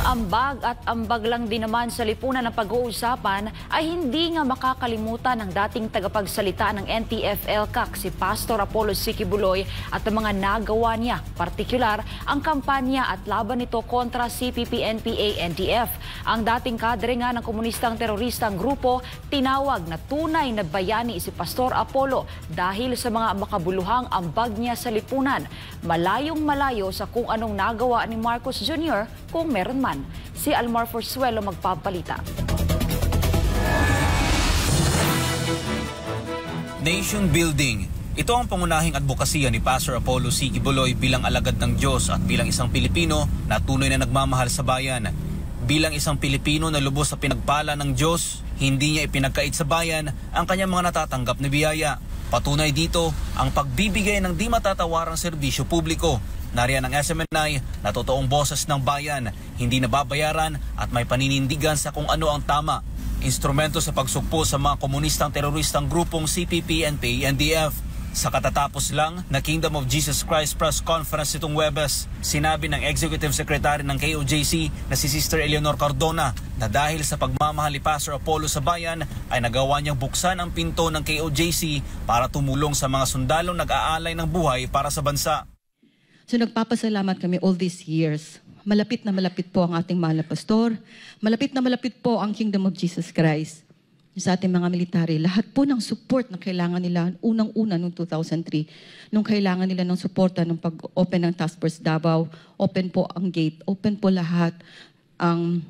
ambag at ambag lang din naman sa lipunan ng pag-uusapan ay hindi nga makakalimutan ng dating tagapagsalita ng NTF-ELCAC si Pastor Apollo C. Quiboloy at ang mga nagawa niya, partikular ang kampanya at laban nito kontra CPP-NPA-NDF. Ang dating kadre nga ng komunistang teroristang grupo tinawag na tunay na bayani si Pastor Apollo dahil sa mga makabuluhang ambag niya sa lipunan. Malayong malayo sa kung anong nagawa ni Marcos Jr. kung meron man. Si Almar Forzuelo magpapalita. Nation building. Ito ang pangunahing advokasya ni Pastor Apollo C. Quiboloy bilang alagad ng Diyos at bilang isang Pilipino na tunay na nagmamahal sa bayan. Bilang isang Pilipino na lubos sa pinagpala ng Diyos, hindi niya ipinagkait sa bayan ang kanyang mga natatanggap na biyaya. Patunay dito ang pagbibigay ng di matatawarang serbisyo publiko. Nariyan ang SMNI na totoong boses ng bayan, hindi nababayaran at may paninindigan sa kung ano ang tama. Instrumento sa pagsugpo sa mga komunistang teroristang grupong CPP-NPA-NDF. Sa katatapos lang na Kingdom of Jesus Christ press conference itong Huwebes, sinabi ng Executive Secretary ng KOJC na si Sister Eleanor Cardona na dahil sa pagmamahal ni Pastor Apollo sa bayan ay nagawa niyang buksan ang pinto ng KOJC para tumulong sa mga sundalong nag-aalay ng buhay para sa bansa. So nagpapasalamat kami all these years. Malapit na malapit po ang ating mahal na pastor. Malapit na malapit po ang Kingdom of Jesus Christ. Sa ating mga military, lahat po ng support na kailangan nila, unang-una noong 2003, nung kailangan nila ng suporta ng pag-open ng Task Force Davao, open po ang gate, open po lahat ang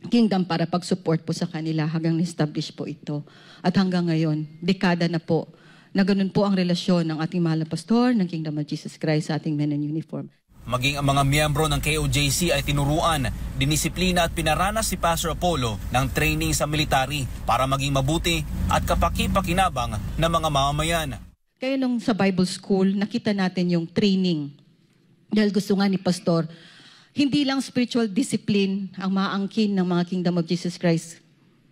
Kingdom para pag-support po sa kanila hanggang na-establish po ito. At hanggang ngayon, dekada na po, na ganun po ang relasyon ng ating mahal na pastor ng Kingdom of Jesus Christ sa ating men in uniform. Maging ang mga miyembro ng KOJC ay tinuruan, dinisiplina at pinaranas si Pastor Apollo ng training sa military para maging mabuti at kapaki-pakinabang ng mga mamamayan. Kaya nung sa Bible School, nakita natin yung training. Dahil gusto nga ni Pastor, hindi lang spiritual discipline ang maangkin ng mga Kingdom of Jesus Christ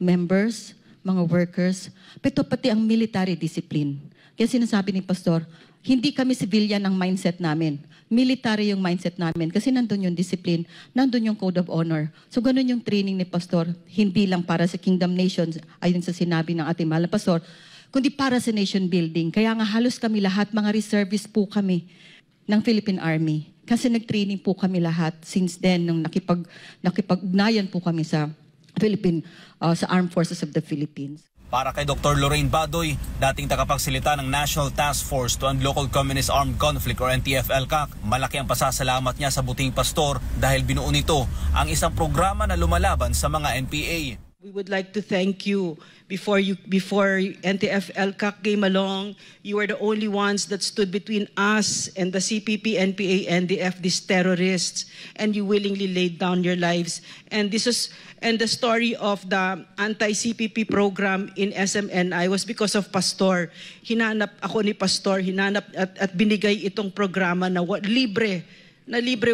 members, mga workers, pero pati ang military discipline. Kaya sinasabi ni Pastor, hindi kami civilian ang mindset namin. Military yung mindset namin kasi nandun yung discipline, nandun yung code of honor. So ganun yung training ni Pastor, hindi lang para sa Kingdom Nations, ayon sa sinabi ng ating mahal na Pastor, kundi para sa nation building. Kaya nga halos kami lahat, mga reservists po kami ng Philippine Army. Kasi nag-training po kami lahat since then, nung nakipag-ugnayan po kami sa sa Armed Forces of the Philippines. Para kay Dr. Lorraine Badoy, dating tagapagsalita ng National Task Force to End Local Communist Armed Conflict or NTF-ELCAC, malaki ang pasasalamat niya sa buting pastor dahil binuo nito ang isang programa na lumalaban sa mga NPA. We would like to thank you. Before NTF-ELCAC came along, you were the only ones that stood between us and the CPP, NPA, NDF, these terrorists, and you willingly laid down your lives. And the story of the anti-CPP program in SMNI was because of Pastor. Hinanap ako ni Pastor, at binigay itong programa na libre,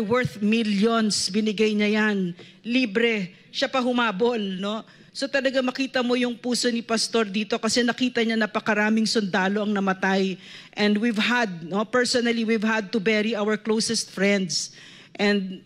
worth millions, binigay niya yan. Libre, siya pa humabol, no? So talaga makita mo yung puso ni Pastor dito kasi nakita niya napakaraming sundalo ang namatay. And personally, we've had to bury our closest friends. And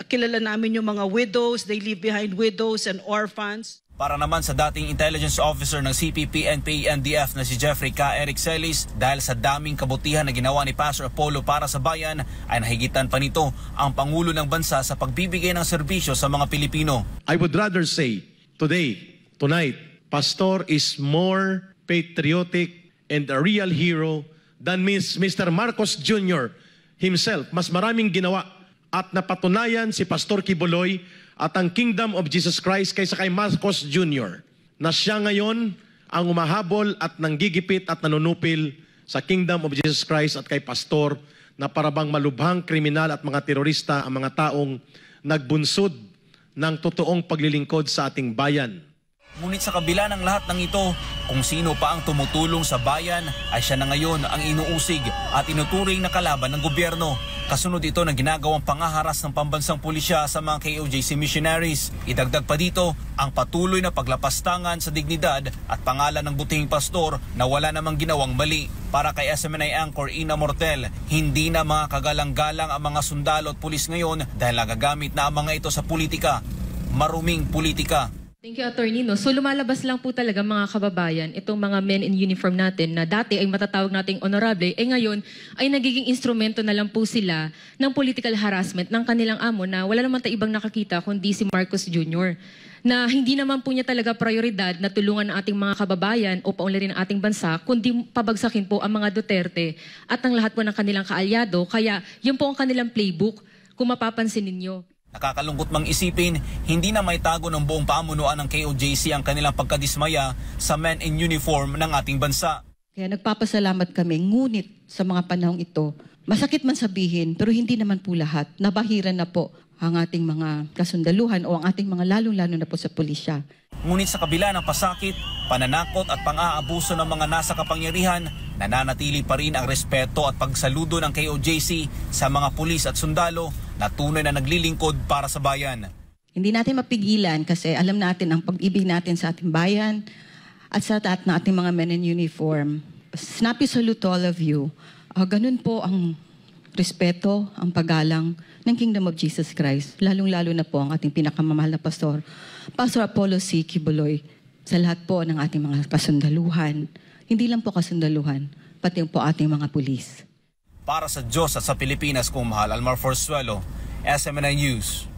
kilala namin yung mga widows, they leave behind widows and orphans. Para naman sa dating intelligence officer ng CPP, NPA, NDF na si Jeffrey K. Eric Celis, dahil sa daming kabutihan na ginawa ni Pastor Apollo para sa bayan, ay nahigitan pa nito ang Pangulo ng Bansa sa pagbibigay ng serbisyo sa mga Pilipino. I would rather say, tonight, Pastor is more patriotic and a real hero than Mr. Marcos Jr. himself. Mas maraming ginawa at napatunayan si Pastor Quiboloy at ang Kingdom of Jesus Christ kaysa kay Marcos Jr. na siya ngayon ang umahabol at nanggigipit at nanunupil sa Kingdom of Jesus Christ at kay Pastor na parabang malubhang kriminal at mga terorista ang mga taong nagbunsod ng totoong paglilingkod sa ating bayan. Ngunit sa kabila ng lahat ng ito, kung sino pa ang tumutulong sa bayan ay siya na ngayon ang inuusig at inuturing na kalaban ng gobyerno. Kasunod ito ng ginagawang pangaharas ng pambansang pulisya sa mga KOJC missionaries. Idagdag pa dito ang patuloy na paglapastangan sa dignidad at pangalan ng butihing pastor na wala namang ginawang mali. Para kay SMNI Anchor Ina Mortel, hindi na mga kagalang-galang ang mga sundalo at pulis ngayon dahil nagagamit na ang mga ito sa politika. Maruming politika. Thank you, Attorney. No? So lumalabas lang po talaga mga kababayan, itong mga men in uniform natin na dati ay matatawag nating honorable, ngayon ay nagiging instrumento na lang po sila ng political harassment ng kanilang amo na wala naman tayo ibang nakakita kundi si Marcos Jr. Na hindi naman po niya talaga prioridad na tulungan ang ating mga kababayan o paunlarin ang ating bansa, kundi pabagsakin po ang mga Duterte at ang lahat po ng kanilang kaalyado. Kaya yun po ang kanilang playbook kung mapapansin ninyo. Nakakalungkot mang isipin, hindi na may tago ng buong pamunuan ng KOJC ang kanilang pagkadismaya sa men in uniform ng ating bansa. Kaya nagpapasalamat kami, ngunit sa mga panahong ito, masakit man sabihin, pero hindi naman po lahat. Nabahiran na po ang ating mga kasundaluhan o ang ating mga lalong-lalo na po sa pulisya. Ngunit sa kabila ng pasakit, pananakot at pang-aabuso ng mga nasa kapangyarihan, nananatili pa rin ang respeto at pagsaludo ng KOJC sa mga pulis at sundalo na tunay na naglilingkod para sa bayan. Hindi natin mapigilan kasi alam natin ang pag-ibig natin sa ating bayan at sa lahat ng ating mga men in uniform. Snappy salute to all of you. Ganun po ang respeto, ang paggalang ng Kingdom of Jesus Christ. Lalong-lalo na po ang ating pinakamamahal na pastor, Pastor Apollo C. Quiboloy, sa lahat po ng ating mga kasundaluhan. Hindi lang po kasundaluhan, pati po ating mga pulis. Para sa Diyos at sa Pilipinas kung mahal, Almar Forzuelo, SMNI News.